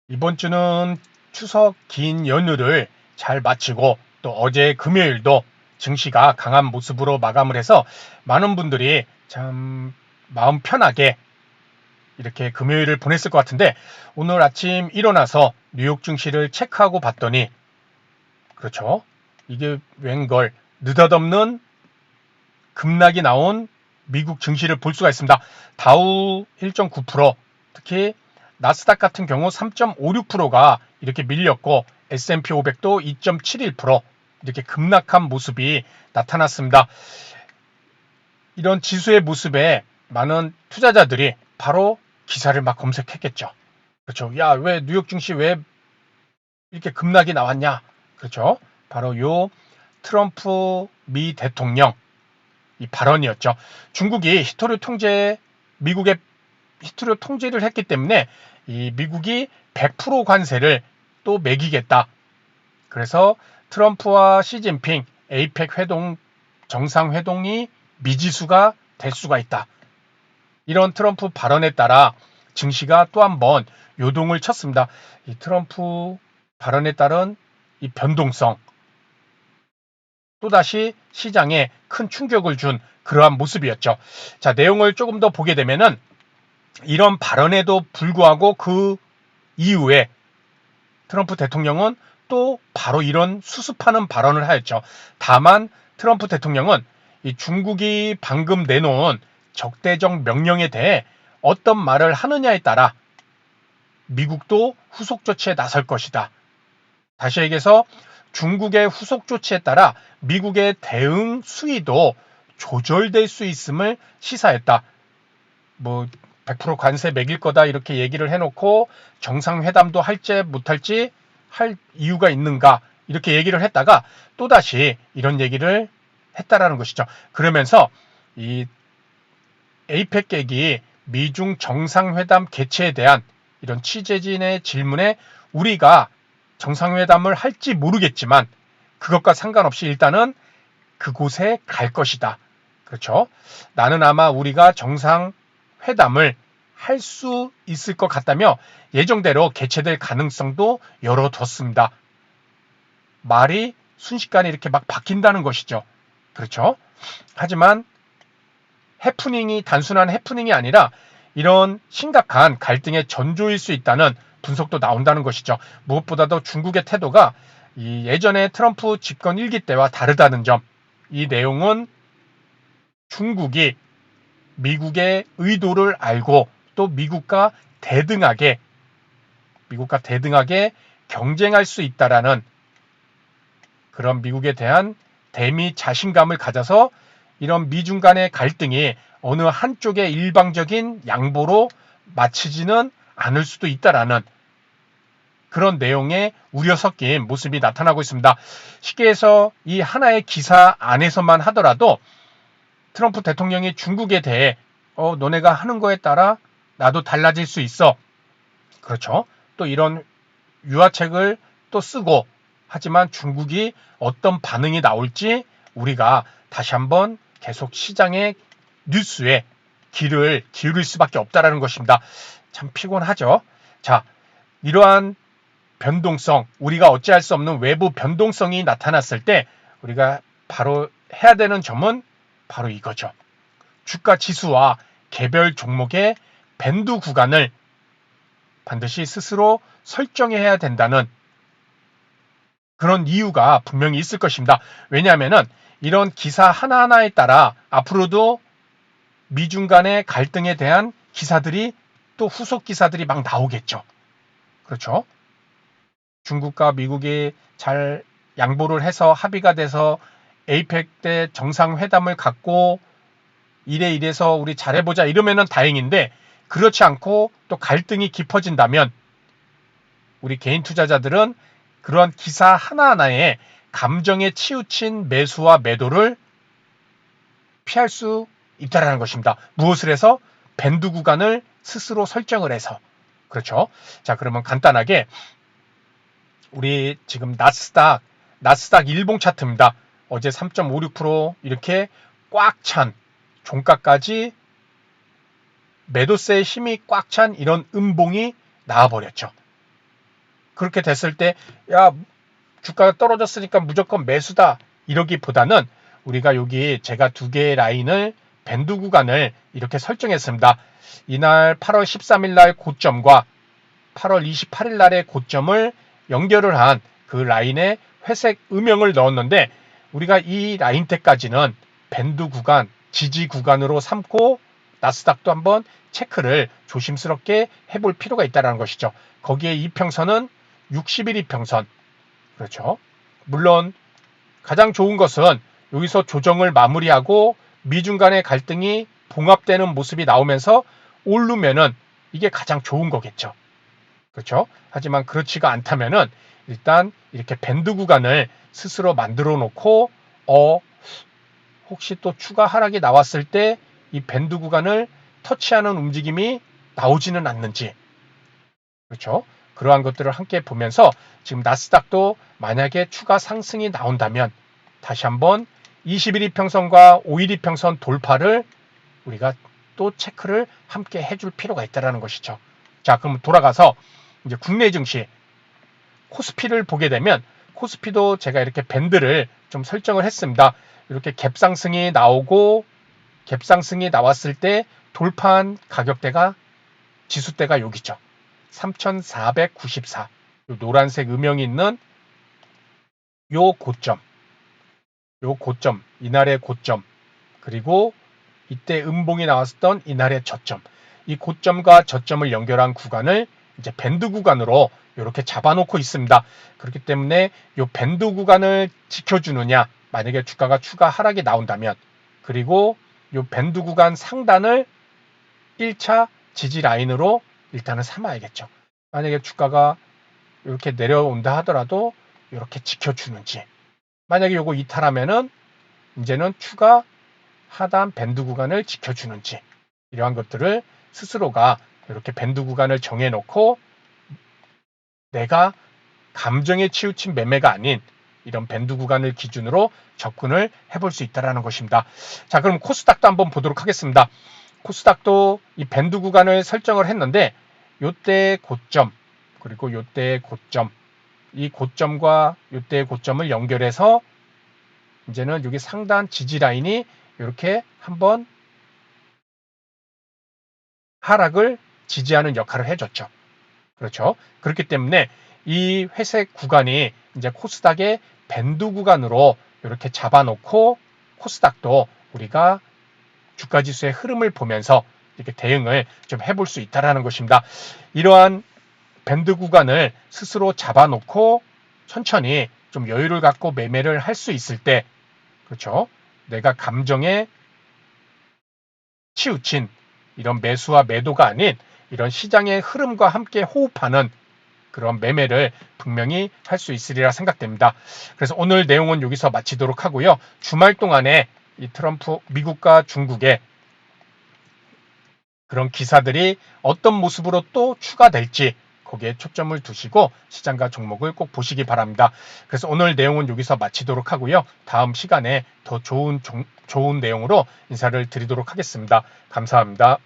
이번 주는 추석 긴 연휴를 잘 마치고 또 어제 금요일도 증시가 강한 모습으로 마감을 해서 많은 분들이 참 마음 편하게 이렇게 금요일을 보냈을 것 같은데, 오늘 아침 일어나서 뉴욕 증시를 체크하고 봤더니 그렇죠. 이게 웬걸 느닷없는 급락이 나온 미국 증시를 볼 수가 있습니다. 다우 1.9%, 특히 나스닥 같은 경우 3.56%가 이렇게 밀렸고 S&P 500도 2.71% 이렇게 급락한 모습이 나타났습니다. 이런 지수의 모습에 많은 투자자들이 바로 기사를 막 검색했겠죠. 그렇죠. 야, 왜 뉴욕 증시 왜 이렇게 급락이 나왔냐? 그렇죠. 바로 요 트럼프 미 대통령 이 발언이었죠. 중국이 미국의 히토류 통제를 했기 때문에 이 미국이 100% 관세를 또 매기겠다. 그래서 트럼프와 시진핑 에이펙 회동 정상회동이 미지수가 될 수가 있다. 이런 트럼프 발언에 따라 증시가 또 한 번 요동을 쳤습니다. 이 트럼프 발언에 따른 이 변동성, 또다시 시장에 큰 충격을 준 그러한 모습이었죠. 자, 내용을 조금 더 보게 되면은 이런 발언에도 불구하고 그 이후에 트럼프 대통령은 또 바로 이런 수습하는 발언을 하였죠. 다만 트럼프 대통령은 이 중국이 방금 내놓은 적대적 명령에 대해 어떤 말을 하느냐에 따라 미국도 후속 조치에 나설 것이다. 다시 얘기해서 중국의 후속 조치에 따라 미국의 대응 수위도 조절될 수 있음을 시사했다. 100% 관세 매길 거다 이렇게 얘기를 해놓고 정상회담도 할지 못할지 할 이유가 있는가 이렇게 얘기를 했다가 또다시 이런 얘기를 했다라는 것이죠. 그러면서 이 에이펙 계기 미중 정상회담 개최에 대한 이런 취재진의 질문에 우리가 정상회담을 할지 모르겠지만 그것과 상관없이 일단은 그곳에 갈 것이다. 그렇죠? 나는 아마 우리가 정상회담을 할 수 있을 것 같다며 예정대로 개최될 가능성도 열어뒀습니다. 말이 순식간에 이렇게 막 바뀐다는 것이죠. 그렇죠? 하지만 단순한 해프닝이 아니라 이런 심각한 갈등의 전조일 수 있다는 분석도 나온다는 것이죠. 무엇보다도 중국의 태도가 이 예전에 트럼프 집권 1기 때와 다르다는 점, 이 내용은 중국이 미국의 의도를 알고 또 미국과 대등하게 경쟁할 수 있다라는 그런 미국에 대한 대미 자신감을 가져서 이런 미중 간의 갈등이 어느 한쪽의 일방적인 양보로 마치지는 않을 수도 있다라는 그런 내용의 우려 섞인 모습이 나타나고 있습니다. 쉽게 해서 이 하나의 기사 안에서만 하더라도 트럼프 대통령이 중국에 대해 너네가 하는 거에 따라 나도 달라질 수 있어. 그렇죠. 또 이런 유화책을 또 쓰고 하지만 중국이 어떤 반응이 나올지 우리가 다시 한번 계속 시장의 뉴스에 귀를 기울일 수밖에 없다라는 것입니다. 참 피곤하죠. 자, 이러한 변동성, 우리가 어찌할 수 없는 외부 변동성이 나타났을 때 우리가 바로 해야 되는 점은 바로 이거죠. 주가 지수와 개별 종목의 밴드 구간을 반드시 스스로 설정해야 된다는 그런 이유가 분명히 있을 것입니다. 왜냐하면 이런 기사 하나하나에 따라 앞으로도 미중 간의 갈등에 대한 기사들이 또 후속 기사들이 막 나오겠죠. 그렇죠? 중국과 미국이 잘 양보를 해서 합의가 돼서 에이펙 때 정상회담을 갖고 이래서 우리 잘해보자 이러면은 다행인데 그렇지 않고 또 갈등이 깊어진다면 우리 개인 투자자들은 그러한 기사 하나하나에 감정에 치우친 매수와 매도를 피할 수 있다는 것입니다. 무엇을 해서? 밴드 구간을 스스로 설정을 해서. 그렇죠? 자, 그러면 간단하게 우리 지금 나스닥 일봉 차트입니다. 어제 3.56% 이렇게 꽉 찬 종가까지 매도세의 힘이 꽉 찬 이런 음봉이 나와버렸죠. 그렇게 됐을 때 야, 주가가 떨어졌으니까 무조건 매수다 이러기보다는 우리가 여기 제가 두 개의 라인을 밴드 구간을 이렇게 설정했습니다. 이날 8월 13일 날 고점과 8월 28일 날의 고점을 연결을 한 그 라인에 회색 음영을 넣었는데 우리가 이 라인 때까지는 밴드 구간, 지지 구간으로 삼고 나스닥도 한번 체크를 조심스럽게 해볼 필요가 있다는 것이죠. 거기에 이평선은 60일 이평선. 그렇죠. 물론 가장 좋은 것은 여기서 조정을 마무리하고 미중 간의 갈등이 봉합되는 모습이 나오면서 오르면은 이게 가장 좋은 거겠죠. 그렇죠? 하지만 그렇지가 않다면은 일단 이렇게 밴드 구간을 스스로 만들어 놓고 혹시 또 추가 하락이 나왔을 때 이 밴드 구간을 터치하는 움직임이 나오지는 않는지, 그렇죠? 그러한 것들을 함께 보면서 지금 나스닥도 만약에 추가 상승이 나온다면 다시 한번 20일 이평선과 5일 이평선 돌파를 우리가 또 체크를 함께 해줄 필요가 있다는 것이죠. 자, 그럼 돌아가서 이제 국내 증시 코스피를 보게 되면 코스피도 제가 이렇게 밴드를 좀 설정을 했습니다. 이렇게 갭상승이 나오고 갭상승이 나왔을 때 돌파한 가격대가 지수대가 여기죠. 3,494. 노란색 음영이 있는 요 고점, 이날의 고점, 그리고 이때 음봉이 나왔던 이날의 저점, 이 고점과 저점을 연결한 구간을 이제 밴드 구간으로 이렇게 잡아놓고 있습니다. 그렇기 때문에 이 밴드 구간을 지켜주느냐, 만약에 주가가 추가 하락이 나온다면, 그리고 이 밴드 구간 상단을 1차 지지 라인으로 일단은 삼아야겠죠. 만약에 주가가 이렇게 내려온다 하더라도 이렇게 지켜주는지, 만약에 이거 이탈하면은 이제는 추가 하단 밴드 구간을 지켜주는지, 이러한 것들을 스스로가 이렇게 밴드 구간을 정해놓고 내가 감정에 치우친 매매가 아닌 이런 밴드 구간을 기준으로 접근을 해볼 수 있다는 것입니다. 자, 그럼 코스닥도 한번 보도록 하겠습니다. 코스닥도 이 밴드 구간을 설정을 했는데 요때의 고점, 그리고 요때의 고점, 이 고점과 요때의 고점을 연결해서 이제는 여기 상단 지지 라인이 이렇게 한번 하락을 지지하는 역할을 해줬죠. 그렇죠. 그렇기 때문에 이 회색 구간이 이제 코스닥의 밴드 구간으로 이렇게 잡아놓고 코스닥도 우리가 주가 지수의 흐름을 보면서 이렇게 대응을 좀 해볼 수 있다는 것입니다. 이러한 밴드 구간을 스스로 잡아놓고 천천히 좀 여유를 갖고 매매를 할 수 있을 때, 그렇죠. 내가 감정에 치우친 이런 매수와 매도가 아닌 이런 시장의 흐름과 함께 호흡하는 그런 매매를 분명히 할 수 있으리라 생각됩니다. 그래서 오늘 내용은 여기서 마치도록 하고요. 주말 동안에 이 트럼프 미국과 중국의 그런 기사들이 어떤 모습으로 또 추가될지 거기에 초점을 두시고 시장과 종목을 꼭 보시기 바랍니다. 그래서 오늘 내용은 여기서 마치도록 하고요. 다음 시간에 더 좋은 내용으로 인사를 드리도록 하겠습니다. 감사합니다.